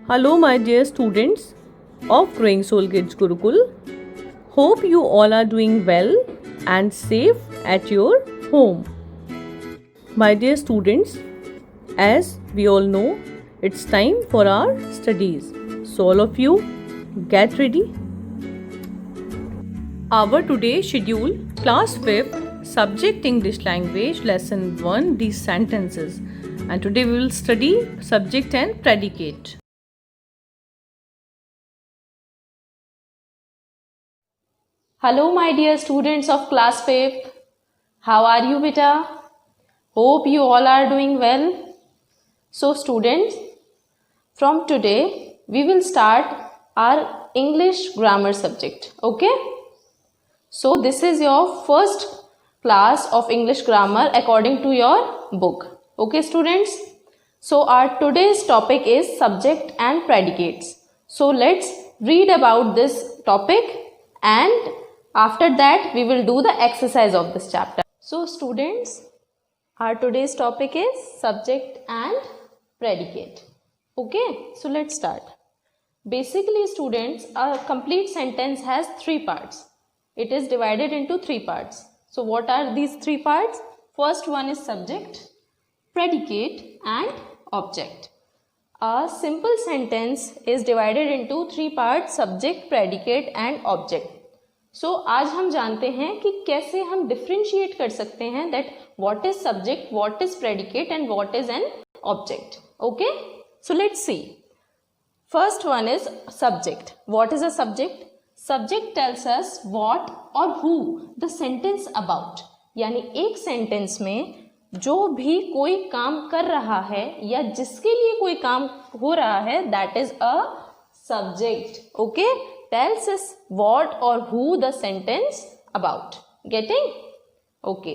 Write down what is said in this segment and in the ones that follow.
Hello, my dear students of Growing Soul Kids Gurukul. Hope you all are doing well and safe at your home. My dear students, as we all know, it's time for our studies. So, all of you get ready. Our today's schedule, class 5th, subject English language, lesson 1, these sentences. And today we will study subject and predicate. Hello my dear students of class 5th. How are you beta? Hope you all are doing well. So students, from today we will start our English grammar subject. Okay? So this is your first class of English grammar according to your book. Okay students? So our today's topic is subject and predicates. So let's read about this topic and after that we will do the exercise of this chapter. So students, our today's topic is subject and predicate. Okay, so let's start. Basically students, a complete sentence has three parts. It is divided into three parts. So what are these three parts? First one is subject, predicate and object. A simple sentence is divided into three parts, subject, predicate and object. So आज हम जानते हैं कि कैसे हम differentiate कर सकते हैं that what is subject, what is predicate and what is an object. Okay, so let's see. First one is subject. What is a subject? Subject tells us what और हु द सेंटेंस अबाउट. यानी एक sentence में जो भी कोई काम कर रहा है या जिसके लिए कोई काम हो रहा है that is a subject. Okay, tells us what or who the sentence about. Getting? Okay.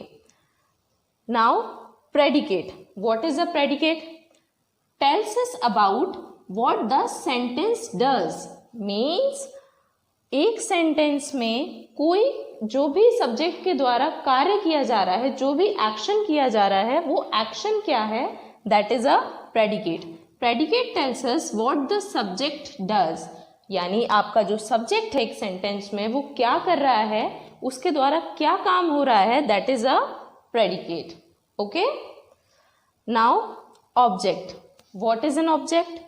Now predicate. What is a predicate? Tells us about what the sentence does. Means एक सेंटेंस में कोई जो भी सब्जेक्ट के द्वारा कार्य किया जा रहा है, जो भी एक्शन किया जा रहा है, वो एक्शन क्या है, that is a predicate. Predicate tells us what the subject does. यानी आपका जो सब्जेक्ट है एक सेंटेंस में वो क्या कर रहा है, उसके द्वारा क्या काम हो रहा है, that is a predicate. Okay, now object. What is an object?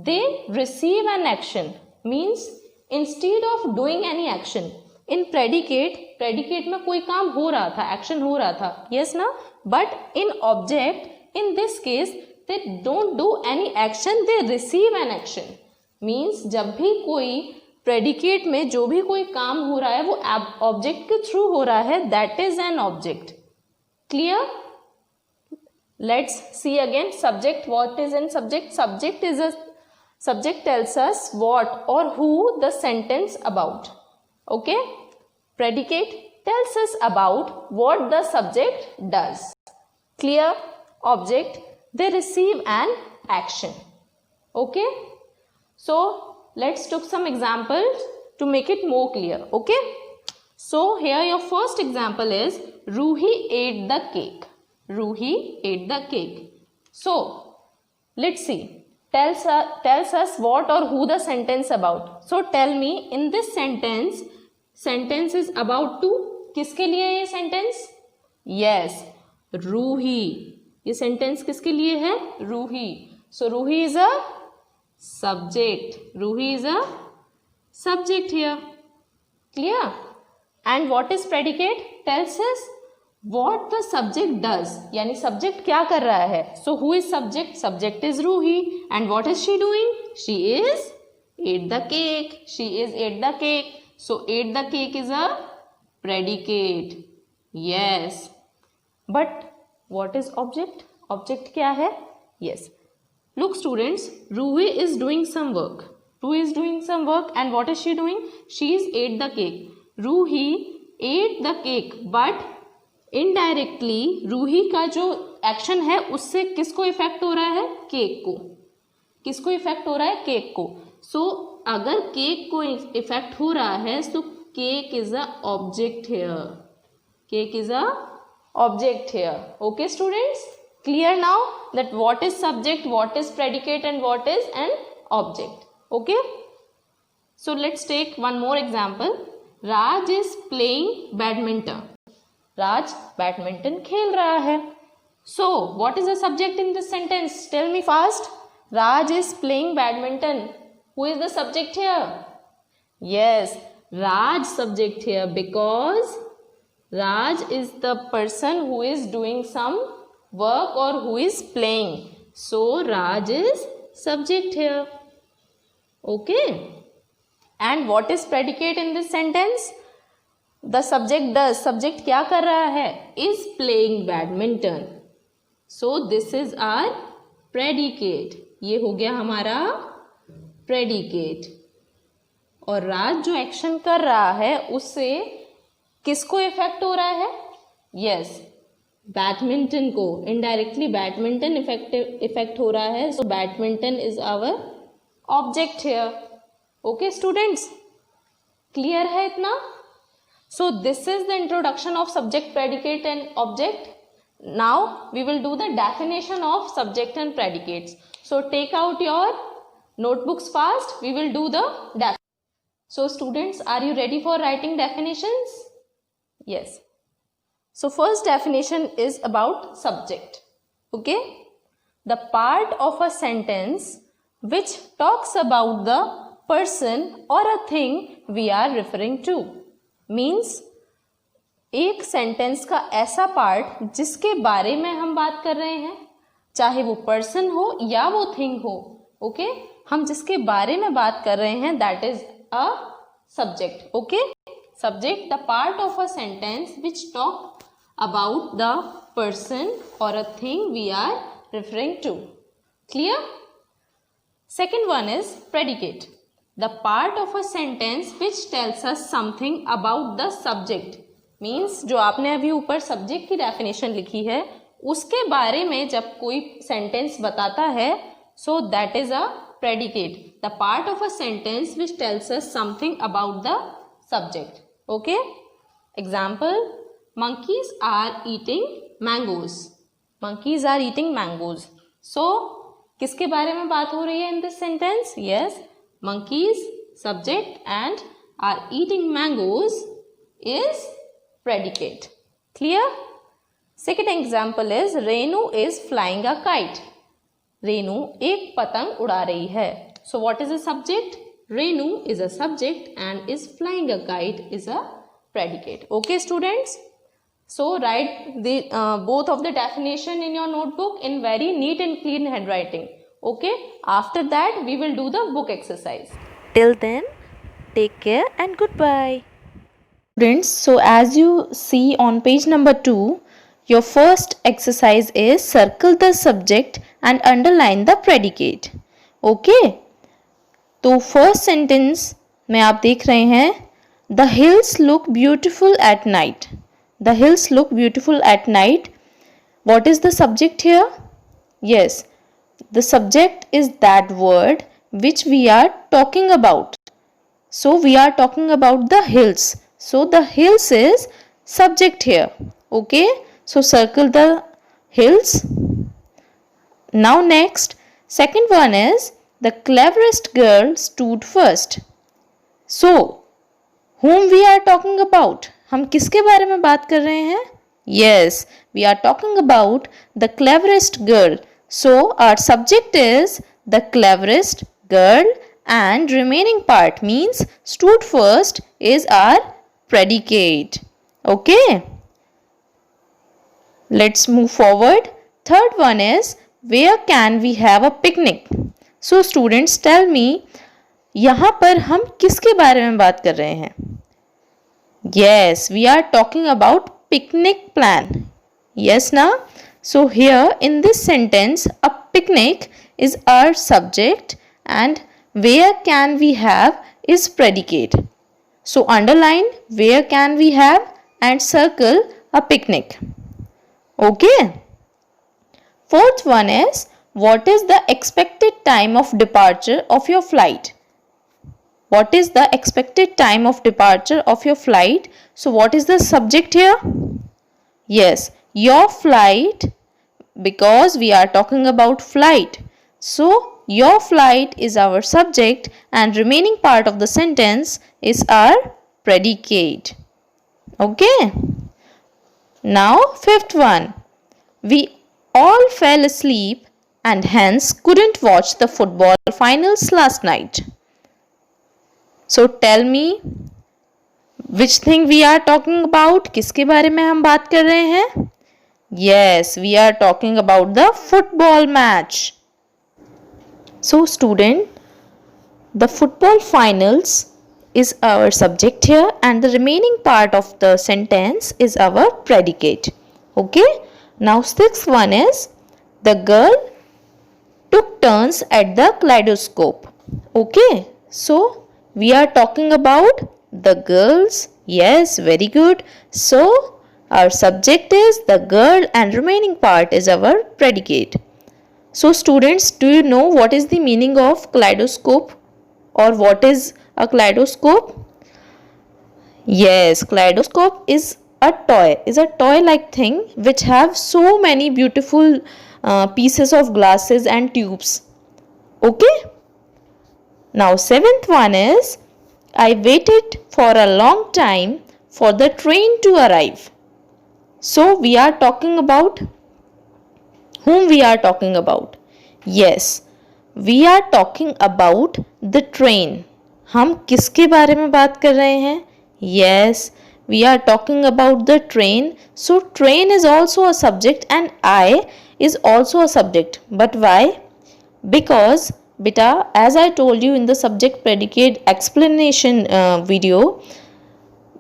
They receive an action. Means instead of doing any action. In predicate में कोई काम हो रहा था, एक्शन हो रहा था, यस ना. But in object, in this case, they don't do any action, they receive an action. Means जब भी कोई प्रेडिकेट में जो भी कोई काम हो रहा है वो ऑब्जेक्ट के थ्रू हो रहा है, that is an object. Clear? Let's see again. Subject. What is an subject? Subject is a subject tells us what or who the sentence about. Okay, predicate tells us about what the subject does. Clear? Object, they receive an action. Okay, so let's take some examples to make it more clear. Okay, so here your first example is Ruhi ate the cake. Ruhi ate the cake. So let's see. Tells us what or who the sentence about. So tell me, in this sentence is about to. किसके लिए है ये sentence? Yes, Ruhi. ये sentence किसके लिए है? Ruhi. So Ruhi is a subject. Ruhi is a subject here. Clear? And what is predicate? Tells us what the subject does. यानी subject क्या कर रहा है. So who is subject? Subject is Ruhi. And what is she doing? She is ate the cake. She is ate the cake. So ate the cake is a predicate. Yes. But what is object? Object क्या है? Yes. Look students, Ruhi is doing some work. Ruhi is doing some work and what is she doing? She is ate the cake. Ruhi ate the cake but indirectly Roohi का जो action है उससे किसको effect हो रहा है? Cake को. किसको इफेक्ट हो रहा है? केक को. सो अगर केक को इफेक्ट हो रहा है तो cake is a object here. Cake is a object here. Okay students, clear now that what is subject, what is predicate and what is an object. Okay, so let's take one more example. Raj is playing badminton. Raj badminton खेल रहा है. So what is the subject in this sentence? Tell me fast. Raj is playing badminton. Who is the subject here? Yes, Raj subject here, because Raj is the person who is doing some work or who is playing. So Raj is subject here. Okay. And what is predicate in this sentence? The subject does. Subject क्या कर रहा है? Is playing badminton. So this is our predicate. ये हो गया हमारा predicate. और राज जो एक्शन कर रहा है उससे किसको इफेक्ट हो रहा है? यस, बैडमिंटन को. इनडायरेक्टली बैडमिंटन इफेक्ट हो रहा है. So badminton is our object here. Okay students, clear है इतना? So this is the introduction of subject, predicate and object. Now we will do the definition of subject and predicates. So take out your notebooks fast. We will do the definition. So students, are you ready for writing definitions? Yes. So first definition is about subject. Okay, the part of a sentence which talks about the person or a thing we are referring to. Means एक sentence का ऐसा part जिसके बारे में हम बात कर रहे हैं, चाहे वो पर्सन हो या वो थिंग हो. ओके, हम जिसके बारे में बात कर रहे हैं that is a subject. Okay, subject the part of a sentence which talk about the person और a thing we are referring to. Clear? Second one is predicate, the part of a sentence which tells us something about the subject. Means जो आपने अभी ऊपर subject की definition लिखी है उसके बारे में जब कोई सेंटेंस बताता है, so that is a predicate, the part of a sentence which tells us something about the subject. Okay, example, monkeys are eating mangoes. Monkeys are eating mangoes. So किसके बारे में बात हो रही है in this sentence? Yes, monkeys subject and are eating mangoes is predicate. Clear? Second example is Renu is flying a kite. Renu एक पतंग उड़ा रही है. So what is a subject? Renu is a subject and is flying a kite is a predicate. Okay students, so write the both of the definition in your notebook in very neat and clean handwriting. Okay, after that we will do the book exercise. Till then, take care and goodbye. Students, so as you see on page number 2, your first exercise is circle the subject and underline the predicate. Okay, तो first sentence में आप देख रहे हैं the hills look beautiful at night. The hills look beautiful at night. What is the subject here? Yes, the subject is that word which we are talking about. So we are talking about the hills. So the hills is subject here. Okay, so circle the hills. Now next, second one is the cleverest girl stood first. So whom we are talking about? हम किसके बारे में बात कर रहे हैं? Yes, we are talking about the cleverest girl. So our subject is the cleverest girl and remaining part means stood first is our predicate. Okay, let's move forward. Third one is where can we have a picnic? So students tell me, यहाँ पर हम किसके बारे में बात कर रहे हैं? Yes, we are talking about picnic plan. Yes na? So here in this sentence a picnic is our subject and where can we have is predicate. So underline where can we have and circle a picnic. Okay. Fourth one is what is the expected time of departure of your flight? What is the expected time of departure of your flight? So what is the subject here? Yes, your flight, because we are talking about flight. So your flight is our subject and remaining part of the sentence is our predicate. Okay. Now fifth one. We all fell asleep and hence couldn't watch the football finals last night. So tell me, which thing we are talking about? किसके बारे में हम बात कर रहे हैं? Yes, we are talking about the football match. So student, the football finals is our subject here and the remaining part of the sentence is our predicate. Okay. Now sixth one is the girl took turns at the kaleidoscope. Okay. So we are talking about the girls. Yes, very good. So our subject is the girl and remaining part is our predicate. So students, do you know what is the meaning of kaleidoscope or what is a kaleidoscope? Yes, kaleidoscope is a toy like thing which have so many beautiful pieces of glasses and tubes. Okay. Now seventh one is I waited for a long time for the train to arrive. So we are talking about whom we are talking about? Yes, we are talking about the train. हम किसके बारे में बात कर रहे हैं? Yes, we are talking about the train. So train is also a subject and I is also a subject. But why? Because beta, as I told you in the subject predicate explanation video,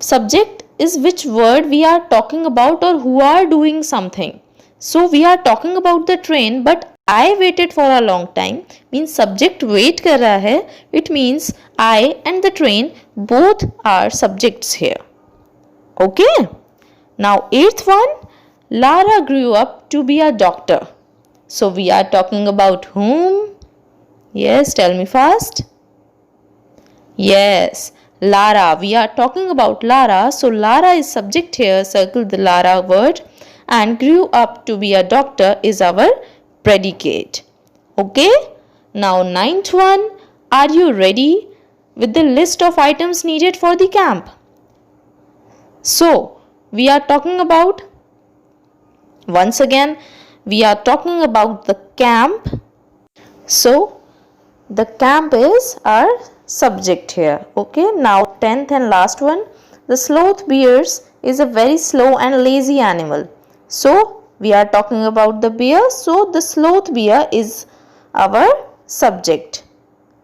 subject is which word we are talking about or who are doing something. So we are talking about the train, but I waited for a long time means subject wait कर रहा है. It means I and the train both are subjects here. Okay. Now eighth one, Lara grew up to be a doctor. So we are talking about whom? Yes, tell me fast. Yes, Lara. We are talking about Lara. So Lara is subject here. Circle the Lara word. And grew up to be a doctor is our predicate. Okay. Now ninth one. Are you ready with the list of items needed for the camp? So we are talking about, once again, we are talking about the camp. So the camp is our subject here. Okay. Now 10th and last one. The sloth bears is a very slow and lazy animal. So we are talking about the bear. So the sloth bear is our subject.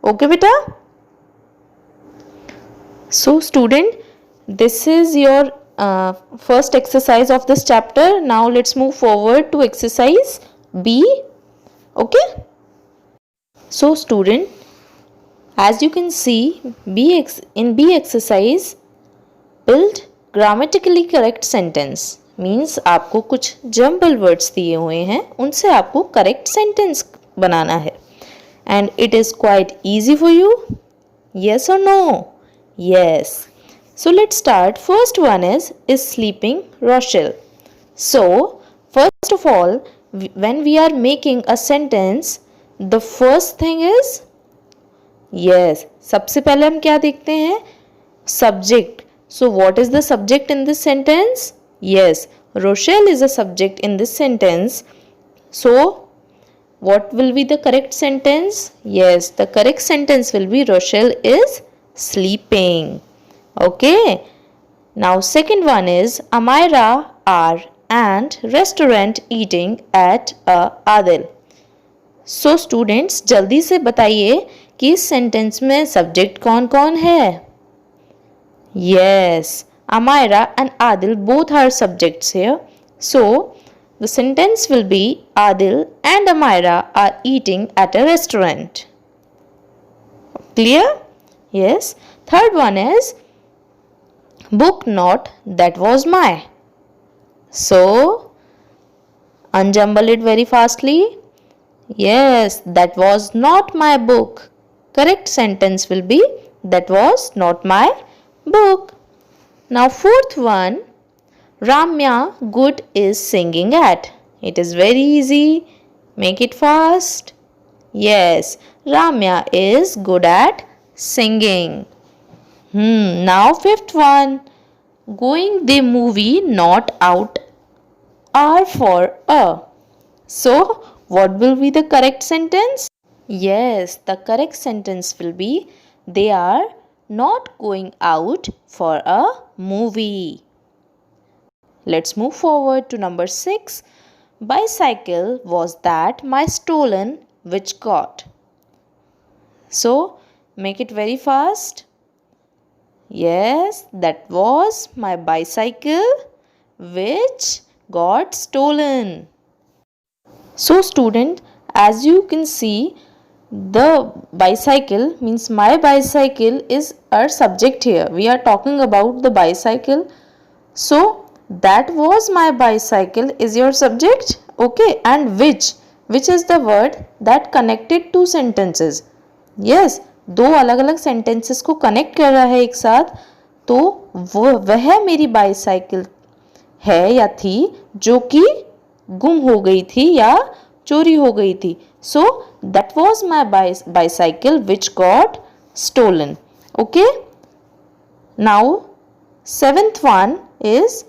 Okay beta. So student, this is your first exercise of this chapter. Now let's move forward to exercise B. Okay. So student, as you can see, in B exercise, build grammatically correct sentence. Means आपको कुछ jumble words दिए हुए हैं, उनसे आपको correct sentence बनाना है. And it is quite easy for you. Yes or no? Yes. So let's start. First one is sleeping Rochelle. So first of all, when we are making a sentence, the first thing is, yes, सबसे पहले हम क्या देखते हैं? Subject. So what is the subject in this sentence? Yes, Rochelle is a subject in this sentence. So what will be the correct sentence? Yes, the correct sentence will be Rochelle is sleeping. Okay. Now second one is Amira are and restaurant eating at Adil. So students, जल्दी से बताइए कि इस sentence में subject कौन कौन है? Yes, Amira and Adil both are subjects here. So the sentence will be Adil and Amira are eating at a restaurant. Clear? Yes. Third one is book not that was my. So unjumble it very fastly. Yes, that was not my book. Correct sentence will be that was not my book. Now fourth one, Ramya good is singing at. It is very easy. Make it fast. Yes, Ramya is good at singing. Now fifth one. Going the movie not out are for a. So, what will be the correct sentence? Yes, the correct sentence will be they are not going out for a movie. Let's move forward to number 6. Bicycle was that my stolen which got. So, make it very fast. Yes, that was my bicycle which got stolen. So student, as you can see, the bicycle means my bicycle is our subject here. We are talking about the bicycle. So that was my bicycle is your subject. Okay, and which is the word that connected two sentences. Yes, दो अलग अलग sentences को connect कर रहा है एक साथ. तो वह मेरी बाईसाइकिल है या थी जो कि गुम हो गई थी या चोरी हो गई थी. So that was my bicycle which got stolen. Okay, now seventh one is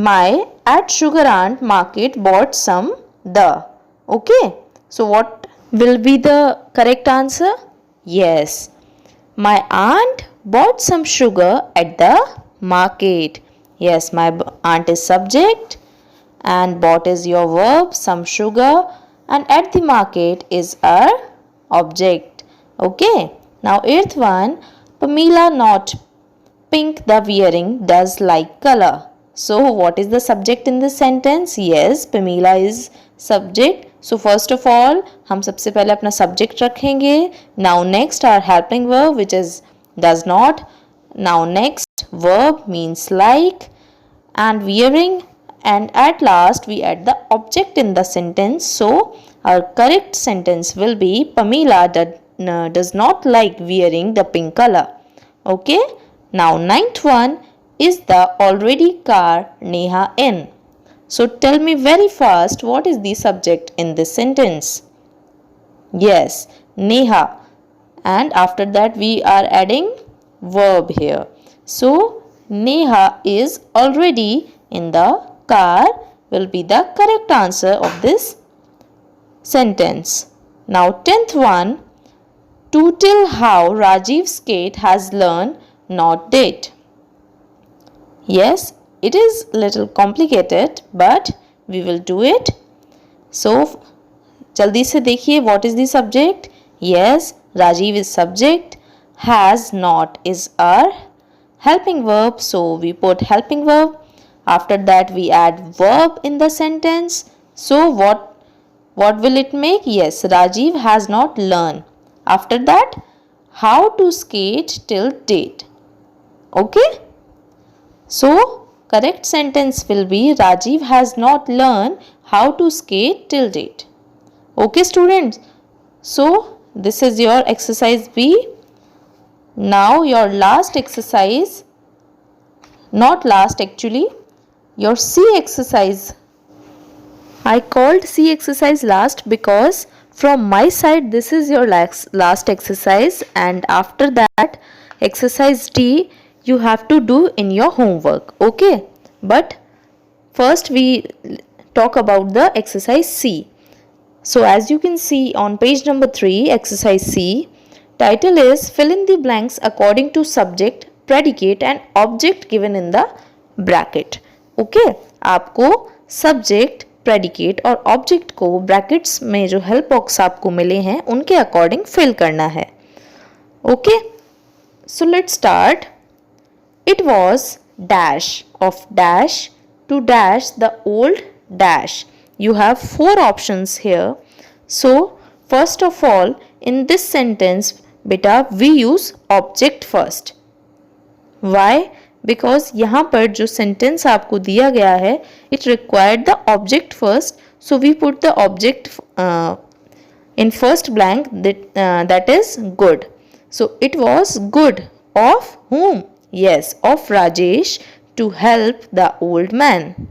my at sugar aunt market bought some the. Okay, so what will be the correct answer? Yes, my aunt bought some sugar at the market. Yes, my aunt is subject and bought is your verb, some sugar, and at the market is our object. Okay, now eighth one, Pamela not pink the wearing does like color. So what is the subject in this sentence? Yes, Pamela is subject. So first of all हम सबसे पहले अपना subject रखेंगे. Now next our helping verb which is does not. Now next verb means like and wearing, and at last we add the object in the sentence. So our correct sentence will be Pamela does not like wearing the pink color. Okay, now ninth one is the already car Neha in. So tell me very fast what is the subject in this sentence. Yes, Neha, and after that we are adding verb here. So Neha is already in the car will be the correct answer of this sentence. Now 10th one, to tell how Rajiv skate has learned not did. Yes, it is little complicated but we will do it. So jaldi se dekhiye what is the subject. Yes, Rajiv is subject, has not is our helping verb, so we put helping verb. After that we add verb in the sentence. So what will it make? Yes, Rajiv has not learned. After that how to skate till date. Okay, so correct sentence will be Rajiv has not learned how to skate till date. Okay students, so this is your exercise B. Now your last exercise, not last actually, your C exercise. I called C exercise last because from my side this is your last exercise, and after that exercise D you have to do in your homework. Okay, but first we talk about the exercise C. So as you can see on page number 3, exercise C, title is fill in the blanks according to subject, predicate and object given in the bracket. Okay, आपको subject, predicate और object को brackets में जो help box आपको मिले हैं उनके according fill करना है. Okay, so let's start. It was dash of dash to dash the old dash. You have 4 options here. So first of all in this sentence beta we use object first. Why? Because यहाँ पर जो sentence आपको दिया गया है it required the object first. So we put the object in first blank that is good. So it was good of whom? Yes, of Rajesh to help the old man.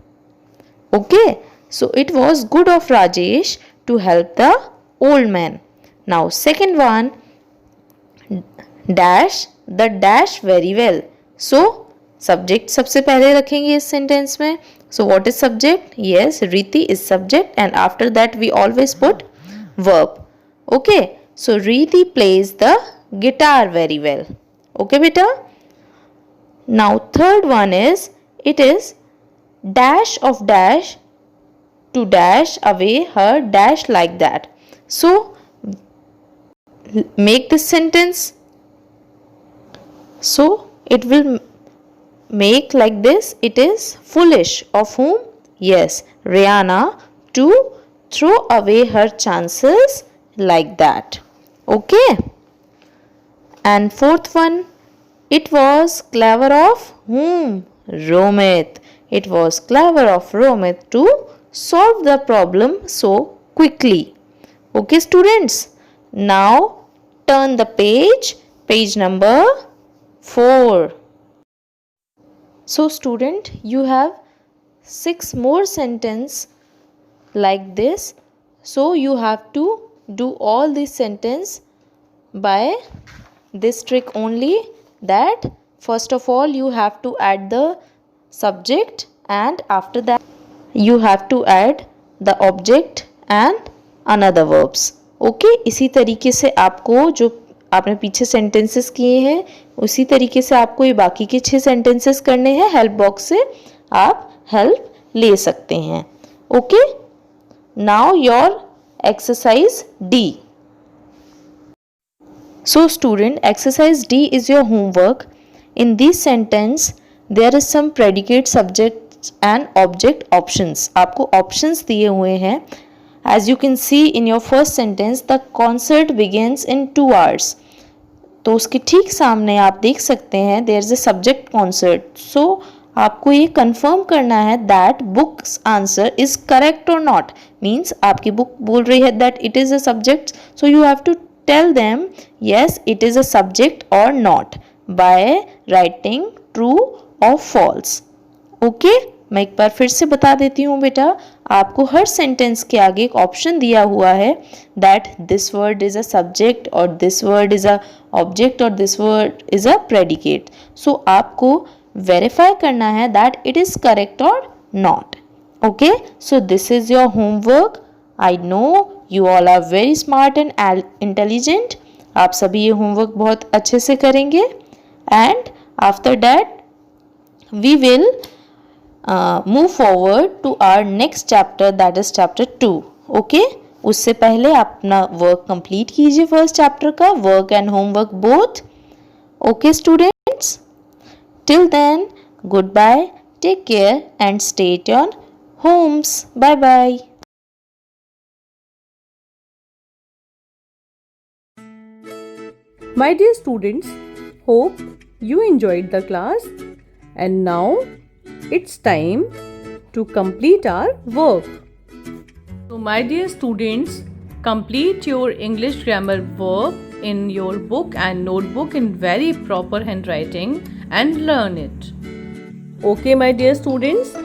Okay, so it was good of Rajesh to help the old man. Now second one, dash the dash very well. So subject सबसे पहले रखेंगे इस sentence में. So what is subject? Yes, Riti is subject, and after that we always put verb. Okay, so Riti plays the guitar very well. Okay beta. Now third one is, it is dash of dash to dash away her dash like that. So make this sentence. So it will make like this. It is foolish of whom? Yes, Rihanna, to throw away her chances like that. Okay. And fourth one, it was clever of whom? Romit. It was clever of Romit to solve the problem so quickly. Okay students. Now turn the page number 4. So student, you have 6 more sentences like this. So you have to do all these sentences by this trick only, that first of all you have to add the subject, and after that you have to add the object and another verbs. Okay, इसी तरीके से आपको जो आपने पीछे sentences किए हैं उसी तरीके से आपको ये बाकी के 6 सेंटेंसेस करने हैं. हेल्प बॉक्स से आप हेल्प ले सकते हैं. Okay, now your exercise D. So student, exercise D is your homework. In this sentence, there is some predicate, subject and object options. आपको options दिए हुए हैं. As you can see in your first sentence, the concert begins in 2 hours. तो उसके ठीक सामने आप देख सकते हैं there is a subject concert. So आपको ये confirm करना है that book's answer is correct or not. Means आपकी book बोल रही है that it is a subject. So you have to tell them yes it is a subject or not by writing true or false. Okay, मैं एक बार फिर से बता देती हूँ बेटा. आपको हर सेंटेंस के आगे एक ऑप्शन दिया हुआ है that this word is a subject or this word is a object or this word is a predicate. So आपको verify करना है that it is correct or not. Okay, so this is your homework. I know you all are very smart and intelligent. आप सभी ये homework बहुत अच्छे से करेंगे. And after that we will move forward to our next chapter, that is chapter 2. Okay, उससे पहले आप अपना वर्क कंप्लीट कीजिए फर्स्ट चैप्टर का, work and homework both. Okay students, till then goodbye, take care and stay at your homes. Bye bye. My dear students, hope you enjoyed the class, and now it's time to complete our work. So my dear students, complete your English grammar work in your book and notebook in very proper handwriting and learn it. Okay my dear students,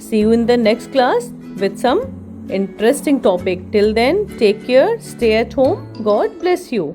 see you in the next class with some interesting topic. Till then, take care, stay at home. God bless you.